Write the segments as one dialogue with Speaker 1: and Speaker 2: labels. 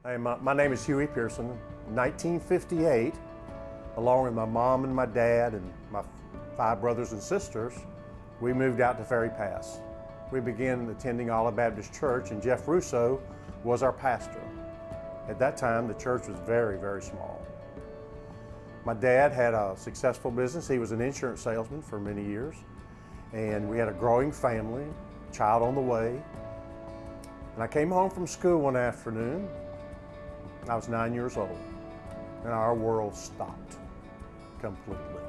Speaker 1: Hey, my name is Huey Pearson. 1958, along with my mom and my dad and my 5 brothers and sisters, we moved out to Ferry Pass. We began attending Olive Baptist Church, and Jeff Russo was our pastor. At that time, the church was very, very small. My dad had a successful business. He was an insurance salesman for many years, and we had a growing family, child on the way. And I came home from school one afternoon. I was 9 years old, and our world stopped completely.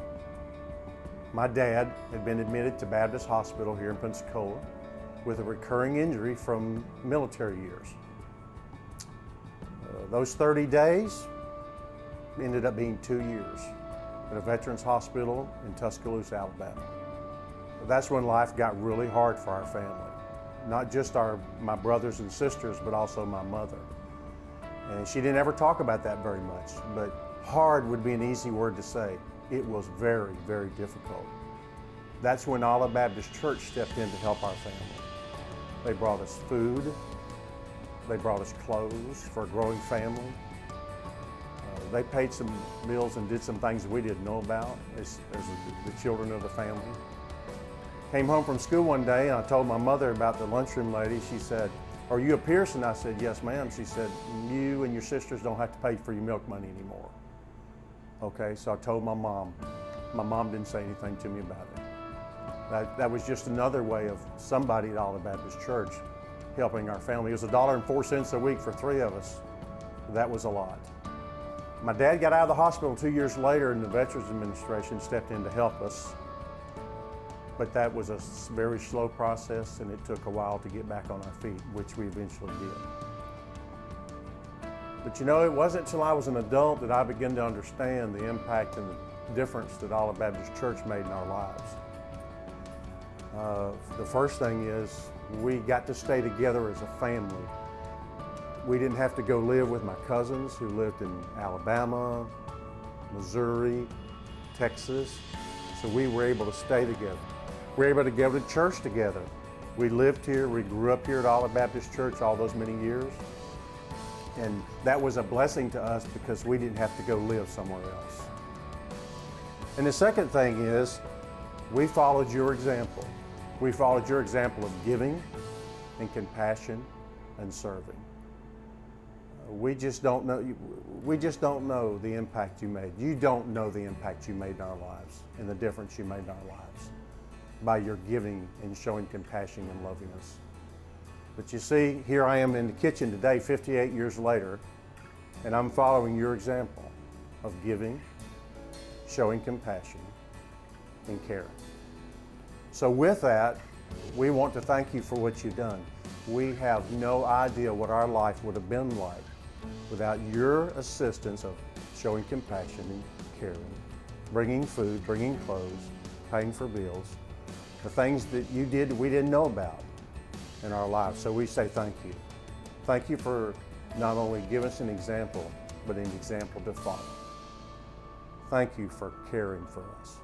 Speaker 1: My dad had been admitted to Baptist Hospital here in Pensacola with a recurring injury from military years. Those 30 days ended up being 2 years at a veterans hospital in Tuscaloosa, Alabama. That's when life got really hard for our family. Not just my brothers and sisters, but also my mother. And she didn't ever talk about that very much, but hard would be an easy word to say. It was very, very difficult. That's when Olive Baptist Church stepped in to help our family. They brought us food, they brought us clothes for a growing family. They paid some bills and did some things we didn't know about as the children of the family. Came home from school one day and I told my mother about the lunchroom lady. She said, "Are you a Pearson?" I said, "Yes, ma'am." She said, "You and your sisters don't have to pay for your milk money anymore." Okay, so I told my mom. My mom didn't say anything to me about it. That was just another way of somebody at Olive Baptist Church helping our family. It was $1.04 a week for 3 of us. That was a lot. My dad got out of the hospital 2 years later, and the Veterans Administration stepped in to help us. But that was a very slow process, and it took a while to get back on our feet, which we eventually did. But you know, it wasn't until I was an adult that I began to understand the impact and the difference that Olive Baptist Church made in our lives. The first thing is we got to stay together as a family. We didn't have to go live with my cousins who lived in Alabama, Missouri, Texas, so we were able to stay together. We were able to go to church together. We lived here, we grew up here at Olive Baptist Church all those many years. And that was a blessing to us because we didn't have to go live somewhere else. And the second thing is, we followed your example. We followed your example of giving and compassion and serving. We just don't know the impact you made. You don't know the impact you made in our lives and the difference you made in our lives by your giving and showing compassion and loving us. But you see, here I am in the kitchen today, 58 years later, and I'm following your example of giving, showing compassion, and caring. So with that, we want to thank you for what you've done. We have no idea what our life would have been like without your assistance of showing compassion and caring, bringing food, bringing clothes, paying for bills, the things that you did we didn't know about in our lives. So we say thank you. Thank you for not only giving us an example, but an example to follow. Thank you for caring for us.